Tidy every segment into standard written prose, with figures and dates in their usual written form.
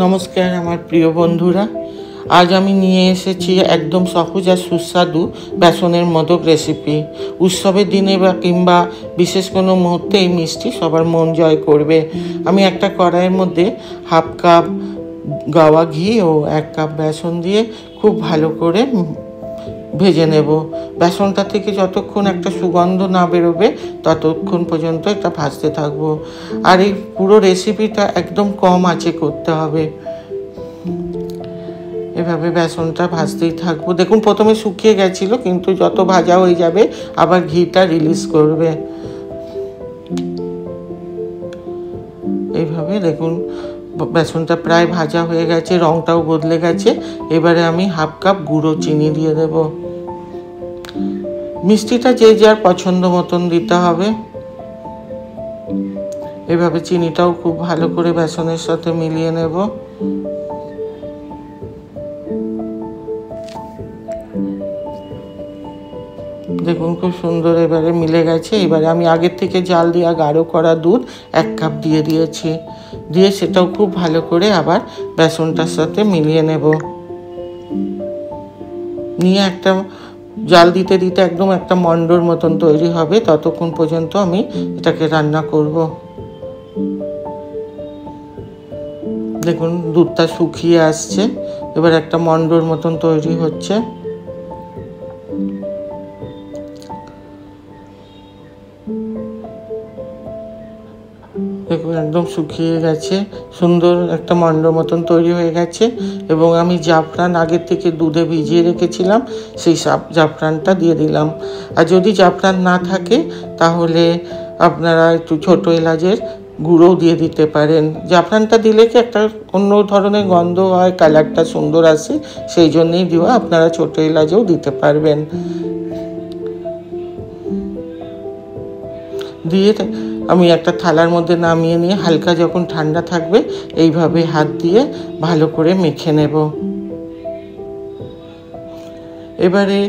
নমস্কার আমার প্রিয় বন্ধুরা, আজ আমি নিয়ে এসেছি একদম সহজ আর সুস্বাদু বেসনের মোদক রেসিপি। উৎসবের দিনে বা কিংবা বিশেষ কোনো মুহূর্তে এই মিষ্টি সবার মন জয় করবে। আমি একটা কড়াইয়ের মধ্যে হাফ কাপ গাওয়া ঘি ও 1 কাপ বেসন দিয়ে খুব ভালো করে ভেজে নেব। বেসনটা থেকে যতক্ষণ একটা সুগন্ধ না বেরোবে ততক্ষণ পর্যন্ত এটা ভাজতে থাকবো। আর এই পুরো রেসিপিটা একদম কম আঁচে করতে হবে। এভাবে বেসনটা ভাজতেই থাকবো। দেখুন প্রথমে শুকিয়ে গেছিল, কিন্তু যত ভাজা হয়ে যাবে আবার ঘিটা রিলিজ করবে। এইভাবে দেখুন বেসনটা প্রায় ভাজা হয়ে গেছে, রংটাও বদলে গেছে। এবারে আমি হাফ কাপ গুঁড়ো চিনি দিয়ে দেব। মিষ্টিটা যে যার পছন্দ মতন দিতে হবে। এভাবে চিনিটাও খুব ভালো করে বেসনের সাথে মিলিয়ে নেব। দেখুন খুব সুন্দর এবারে মিলে গেছে। এবারে আমি আগের থেকে জাল দিয়ে গাঢ় করা দুধ 1 কাপ দিয়ে দিয়েছি। দিয়ে সেটাও খুব ভালো করে আবার বেসনটার সাথে মিলিয়ে নেব। নিয়ে একটা জাল দিতে দিতে একদম একটা মন্ডর মতন তৈরি হবে, ততক্ষণ পর্যন্ত আমি এটাকে রান্না করব। দেখুন দুধটা শুকিয়ে আসছে, এবার একটা মন্ডর মতন তৈরি হচ্ছে। দেখুন একদম শুকিয়ে গেছে, সুন্দর একটা মন্ড মতন তৈরি হয়ে গেছে। এবং আমি জাফরান আগের থেকে দুধে ভিজিয়ে রেখেছিলাম, সেই জাফরানটা দিয়ে দিলাম। আর যদি জাফরান না থাকে তাহলে আপনারা একটু ছোটো এলাচের গুঁড়োও দিয়ে দিতে পারেন। জাফরানটা দিলে কি একটা অন্য ধরনের গন্ধ হয়, কালারটা সুন্দর আসে, সেই জন্যেই দেওয়া। আপনারা ছোটো এলাচও দিতে পারবেন। দিয়ে আমি একটা থালার মধ্যে নামিয়ে নিয়ে হালকা যখন ঠান্ডা থাকবে এইভাবে হাত দিয়ে ভালো করে মেখে নেব। এবারে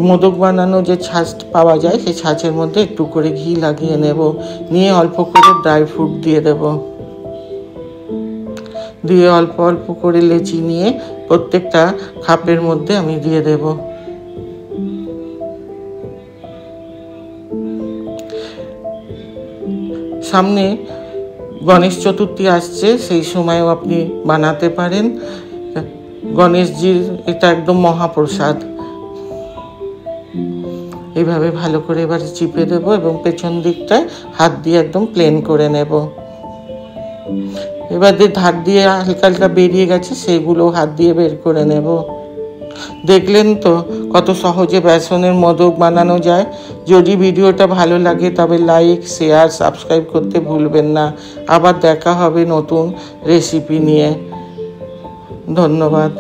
মোদক বানানো যে ছাঁচ পাওয়া যায় সেই ছাঁচের মধ্যে একটু করে ঘি লাগিয়ে নেব। নিয়ে অল্প করে ড্রাই ফ্রুট দিয়ে দেব। দিয়ে অল্প অল্প করে লেচি নিয়ে প্রত্যেকটা কাপের মধ্যে আমি দিয়ে দেব। সামনে গণেশ চতুর্থী আসছে, সেই সময়ও আপনি বানাতে পারেন। গণেশজির এটা একদম মহাপ্রসাদ। এইভাবে ভালো করে এবার চিপে দেব এবং পেছন দিকটায় হাত দিয়ে একদম প্লেন করে নেব। এবার ধার দিয়ে হালকা হালকা বেরিয়ে গেছে, সেগুলো হাত দিয়ে বের করে নেব। দেখলেন তো কত সহজে বেসনের মোদক বানানো যায়। যদি ভিডিওটা ভালো লাগে তবে লাইক, শেয়ার, সাবস্ক্রাইব করতে ভুলবেন না। আবার দেখা হবে নতুন রেসিপি নিয়ে। ধন্যবাদ।